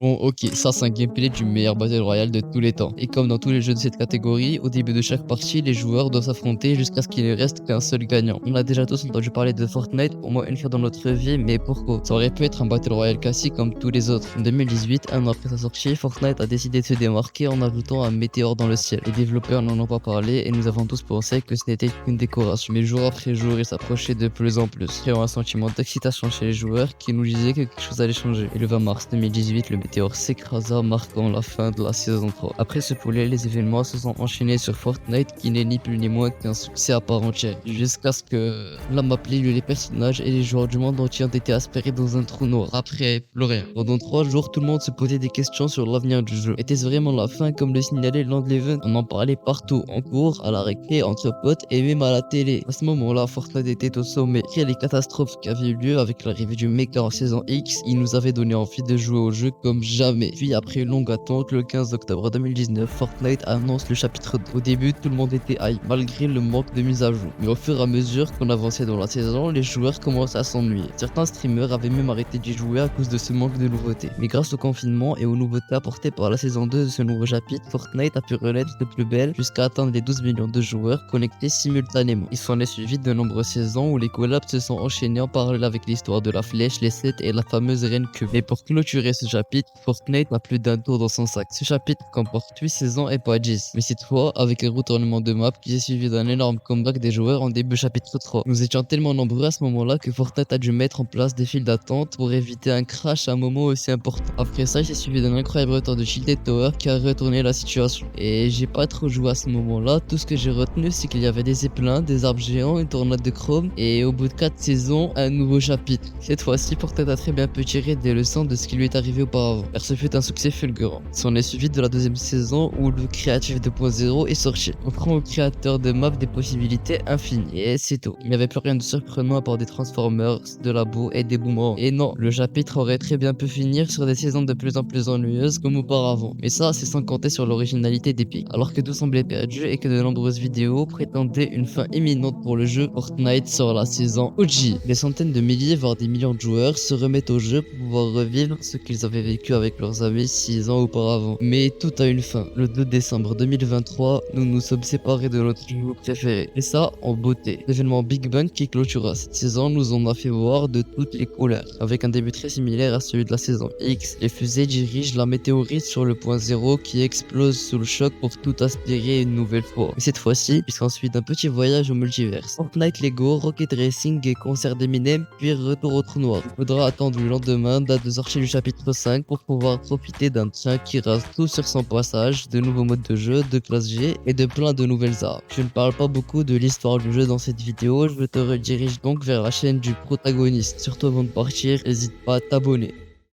Bon, ok, ça c'est un gameplay du meilleur Battle Royale de tous les temps. Et comme dans tous les jeux de cette catégorie, au début de chaque partie, les joueurs doivent s'affronter jusqu'à ce qu'il ne reste qu'un seul gagnant. On a déjà tous entendu parler de Fortnite au moins une fois dans notre vie, mais pourquoi? Ça aurait pu être un Battle Royale classique comme tous les autres. En 2018, un an après sa sortie, Fortnite a décidé de se démarquer en ajoutant un météore dans le ciel. Les développeurs n'en ont pas parlé et nous avons tous pensé que ce n'était qu'une décoration. Mais jour après jour, ils s'approchaient de plus en plus, créant un sentiment d'excitation chez les joueurs qui nous disaient que quelque chose allait changer. Et le 20 mars 2018, le météore s'écrasa, marquant la fin de la saison 3. Après ce poulet, les événements se sont enchaînés sur Fortnite, qui n'est ni plus ni moins qu'un succès à part entière, jusqu'à ce que la map les personnages et les joueurs du monde entier ont été aspirés dans un trou noir. Après, plus rien. Pendant 3 jours, tout le monde se posait des questions sur l'avenir du jeu. Était-ce vraiment la fin comme le signalait Landleven? On en parlait partout, en cours, à la récré, entre potes et même à la télé. À ce moment-là, Fortnite était au sommet. Après les catastrophes qui avaient eu lieu avec l'arrivée du mecha en saison X, il nous avait donné envie de jouer au jeu comme jamais. Puis après une longue attente, le 15 octobre 2019, Fortnite annonce le chapitre 2. Au début, tout le monde était hype, malgré le manque de mise à jour. Mais au fur et à mesure qu'on avançait dans la saison, les joueurs commençaient à s'ennuyer. Certains streamers avaient même arrêté d'y jouer à cause de ce manque de nouveautés. Mais grâce au confinement et aux nouveautés apportées par la saison 2 de ce nouveau chapitre, Fortnite a pu renaître de plus belle jusqu'à atteindre les 12 millions de joueurs connectés simultanément. Il s'en est suivi de nombreuses saisons où les collabs se sont enchaînés en parallèle avec l'histoire de la flèche, les sets et la fameuse reine cube. Et pour clôturer ce chapitre, Fortnite n'a plus d'un tour dans son sac. Ce chapitre comporte 8 saisons et pas 10. Mais cette fois, avec un retournement de map qui est suivi d'un énorme comeback des joueurs en début chapitre 3. Nous étions tellement nombreux à ce moment-là que Fortnite a dû mettre en place des files d'attente pour éviter un crash à un moment aussi important. Après ça, j'ai suivi d'un incroyable retour de Shielded Tower qui a retourné la situation. Et j'ai pas trop joué à ce moment-là. Tout ce que j'ai retenu, c'est qu'il y avait des zeppelins, des arbres géants, une tornade de chrome et au bout de 4 saisons, un nouveau chapitre. Cette fois-ci, Fortnite a très bien pu tirer des leçons de ce qui lui est arrivé auparavant, car ce fut un succès fulgurant. S'en est suivi de la deuxième saison où le Creative 2.0 est sorti, offrant aux créateurs de maps des possibilités infinies. Et c'est tout. Il n'y avait plus rien de surprenant à part des Transformers, de la boue et des boomerangs. Et non, le chapitre aurait très bien pu finir sur des saisons de plus en plus ennuyeuses comme auparavant. Mais ça, c'est sans compter sur l'originalité d'Epic. Alors que tout semblait perdu et que de nombreuses vidéos prétendaient une fin imminente pour le jeu, Fortnite sort la saison OG. Des centaines de milliers, voire des millions de joueurs se remettent au jeu pour pouvoir revivre ce qu'ils avaient vécu avec leurs amis 6 ans auparavant. Mais tout a une fin. Le 2 décembre 2023, nous nous sommes séparés de notre jeu préféré. Et ça, en beauté. L'événement Big Bang qui clôtura cette saison nous en a fait voir de toutes les couleurs. Avec un début très similaire à celui de la saison X, les fusées dirigent la météorite sur le point zéro qui explose sous le choc pour tout aspirer une nouvelle fois. Et cette fois-ci, il s'ensuit d'un petit voyage au multiverse. Fortnite, Lego, Rocket Racing et concert d'Eminem, puis retour au trou noir. Il faudra attendre le lendemain, date de sortie du chapitre 5, pour pouvoir profiter d'un train qui rase tout sur son passage, de nouveaux modes de jeu, de classe G et de plein de nouvelles armes. Je ne parle pas beaucoup de l'histoire du jeu dans cette vidéo, je te redirige donc vers la chaîne du protagoniste. Surtout avant de partir, n'hésite pas à t'abonner.